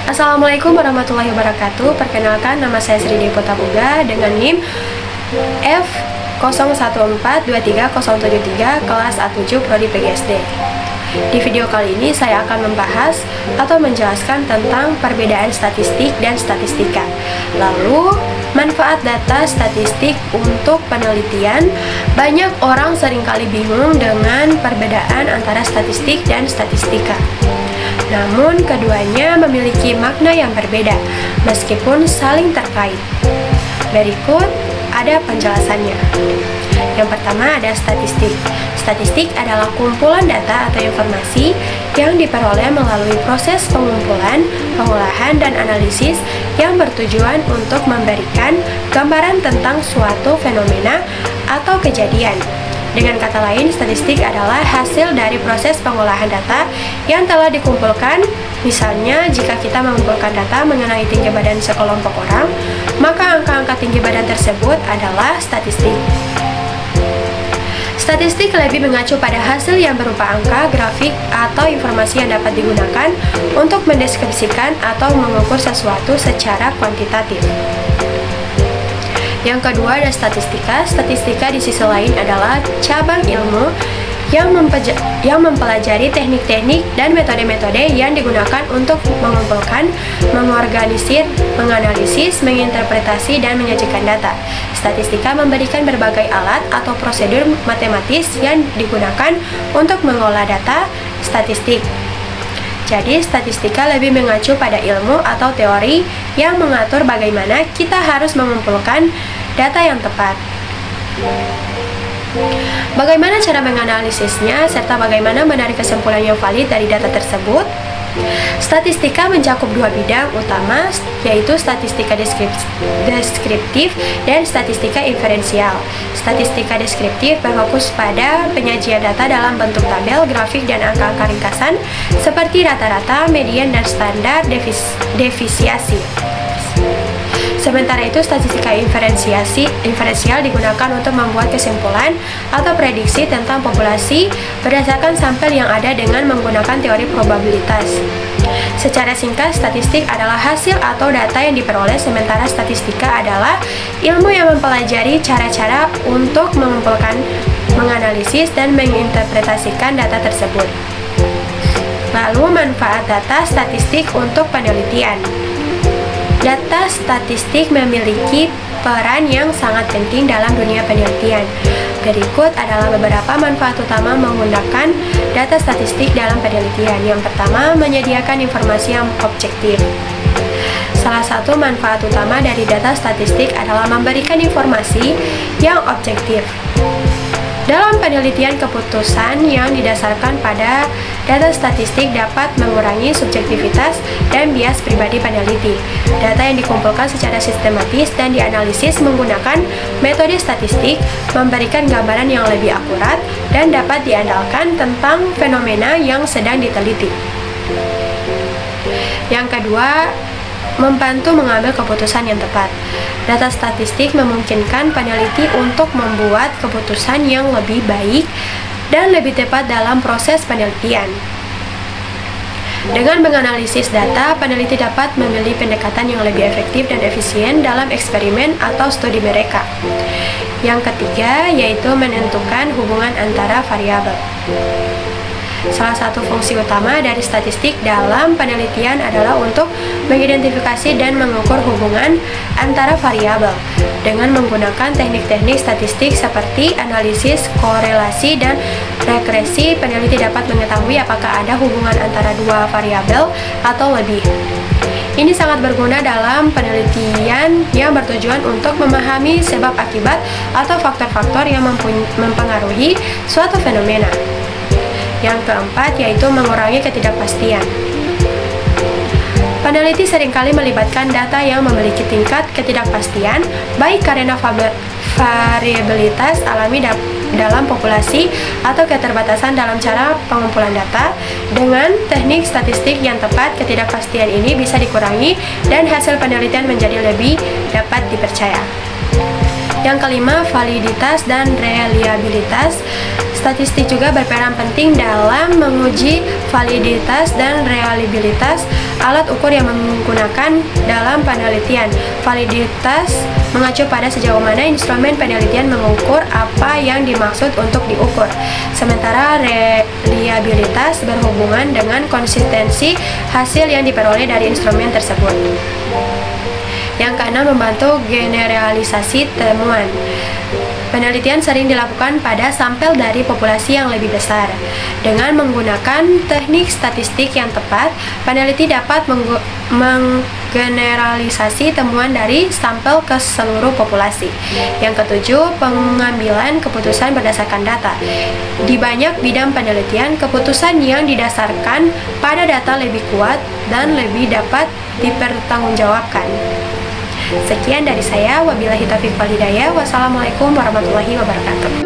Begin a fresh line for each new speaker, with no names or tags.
Assalamualaikum warahmatullahi wabarakatuh. Perkenalkan, nama saya Sri Dewi Putaboga dengan NIM F01423073 kelas A7 Prodi PGSD. Di video kali ini saya akan membahas atau menjelaskan tentang perbedaan statistik dan statistika. Lalu, manfaat data statistik untuk penelitian. Banyak orang seringkali bingung dengan perbedaan antara statistik dan statistika. Namun, keduanya memiliki makna yang berbeda, meskipun saling terkait. Berikut ada penjelasannya. Yang pertama ada statistik. Statistik adalah kumpulan data atau informasi yang diperoleh melalui proses pengumpulan, pengolahan, dan analisis yang bertujuan untuk memberikan gambaran tentang suatu fenomena atau kejadian. Dengan kata lain, statistik adalah hasil dari proses pengolahan data yang telah dikumpulkan. Misalnya, jika kita mengumpulkan data mengenai tinggi badan sekelompok orang, maka angka-angka tinggi badan tersebut adalah statistik. Statistik lebih mengacu pada hasil yang berupa angka, grafik, atau informasi yang dapat digunakan untuk mendeskripsikan atau mengukur sesuatu secara kuantitatif. Yang kedua ada statistika. Statistika di sisi lain adalah cabang ilmu yang mempelajari teknik-teknik dan metode-metode yang digunakan untuk mengumpulkan, mengorganisir, menganalisis, menginterpretasi, dan menyajikan data. Statistika memberikan berbagai alat atau prosedur matematis yang digunakan untuk mengolah data statistik. Jadi, statistika lebih mengacu pada ilmu atau teori yang mengatur bagaimana kita harus mengumpulkan data yang tepat. Bagaimana cara menganalisisnya, serta bagaimana menarik kesimpulan yang valid dari data tersebut? Statistika mencakup dua bidang utama, yaitu statistika deskriptif dan statistika inferensial. Statistika deskriptif berfokus pada penyajian data dalam bentuk tabel, grafik, dan angka-angka ringkasan seperti rata-rata, median, dan standar defisiasi. Sementara itu, statistika inferensial digunakan untuk membuat kesimpulan atau prediksi tentang populasi berdasarkan sampel yang ada dengan menggunakan teori probabilitas. Secara singkat, statistik adalah hasil atau data yang diperoleh, sementara statistika adalah ilmu yang mempelajari cara-cara untuk mengumpulkan, menganalisis, dan menginterpretasikan data tersebut. Lalu, manfaat data statistik untuk penelitian. Data statistik memiliki peran yang sangat penting dalam dunia penelitian. Berikut adalah beberapa manfaat utama menggunakan data statistik dalam penelitian. Yang pertama, menyediakan informasi yang objektif. Salah satu manfaat utama dari data statistik adalah memberikan informasi yang objektif. Dalam penelitian, keputusan yang didasarkan pada data statistik dapat mengurangi subjektivitas dan bias pribadi peneliti. Data yang dikumpulkan secara sistematis dan dianalisis menggunakan metode statistik memberikan gambaran yang lebih akurat dan dapat diandalkan tentang fenomena yang sedang diteliti. Yang kedua, membantu mengambil keputusan yang tepat. Data statistik memungkinkan peneliti untuk membuat keputusan yang lebih baik dan lebih tepat dalam proses penelitian. Dengan menganalisis data, peneliti dapat memilih pendekatan yang lebih efektif dan efisien dalam eksperimen atau studi mereka. Yang ketiga, yaitu menentukan hubungan antara variabel. Salah satu fungsi utama dari statistik dalam penelitian adalah untuk mengidentifikasi dan mengukur hubungan antara variabel. Dengan menggunakan teknik-teknik statistik seperti analisis, korelasi, dan regresi, peneliti dapat mengetahui apakah ada hubungan antara dua variabel atau lebih. Ini sangat berguna dalam penelitian yang bertujuan untuk memahami sebab akibat atau faktor-faktor yang mempengaruhi suatu fenomena. Yang keempat, yaitu mengurangi ketidakpastian. Peneliti seringkali melibatkan data yang memiliki tingkat ketidakpastian, baik karena variabilitas alami dalam populasi atau keterbatasan dalam cara pengumpulan data. Dengan teknik statistik yang tepat, ketidakpastian ini bisa dikurangi dan hasil penelitian menjadi lebih dapat dipercaya. Yang kelima, validitas dan reliabilitas. Statistik juga berperan penting dalam menguji validitas dan reliabilitas alat ukur yang menggunakan dalam penelitian. Validitas mengacu pada sejauh mana instrumen penelitian mengukur apa yang dimaksud untuk diukur. Sementara reliabilitas berhubungan dengan konsistensi hasil yang diperoleh dari instrumen tersebut. Yang keenam, membantu generalisasi temuan. Penelitian sering dilakukan pada sampel dari populasi yang lebih besar. Dengan menggunakan teknik statistik yang tepat, peneliti dapat menggeneralisasi temuan dari sampel ke seluruh populasi. Yang ketujuh, pengambilan keputusan berdasarkan data. Di banyak bidang penelitian, keputusan yang didasarkan pada data lebih kuat dan lebih dapat dipertanggungjawabkan. Sekian dari saya, wabillahi taufiq wal hidayah. Wassalamualaikum warahmatullahi wabarakatuh.